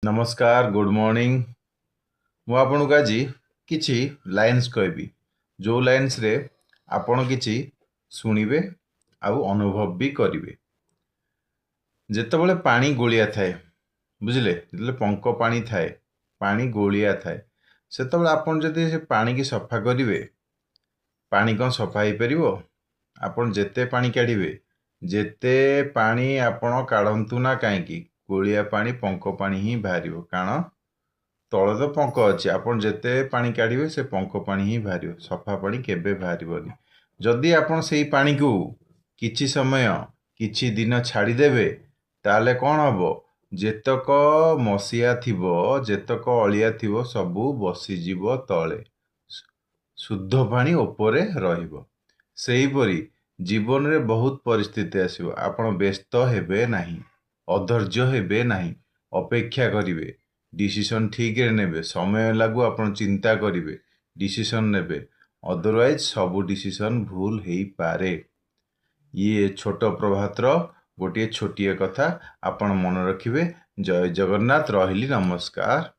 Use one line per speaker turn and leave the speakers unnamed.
नमस्कार good morning मु आपन को आज किछि लाइन्स कहबी जो लाइन्स रे आपण किछि सुनिबे आउ अनुभव भी करिवे। जेतेबेले पानी गोलिया थाए बुझिले जेतेबेले पंक पानी थाए पानी गोलिया थाए सेतेबेले आपण जदि से पानी की सफा करिवे पानी कौन सफा हो परिवो। आपण जेते पानी काढिवे जेते पानी आपण काढंतु ना काहेकि गोलिया पानी पंक पानी ही बाहरिवो कारण तले तो पंक अच्छे आपन जेते पानी काढ़े से पंक पानी ही बाहर सफा पानी केबे बाहरनी। जदि आपन से पानी को किछि समय किछि दिन छाड़देवे ताले कौन हम जेतक मसीहा थिबो जेतक अलिया थिबो सबू बसीजीव तले शुद्ध पानी उपरे रहिबो। सेहीपरि जीवन रे बहुत परिस्थिति आसिबो आपण व्यस्त हेबे नाही अधैर्य हेबे नाही अपेक्षा करिवे डिसीजन ठीक रे नेबे समय लागू आपण चिंता करिवे डिसीजन नेबे अदरवाइज सब डिसीजन भूल हेई पारे। ये छोट प्रभातर गोटे छोटिए कथा आपण मन रखिबे। जय जगन्नाथ रहिली नमस्कार।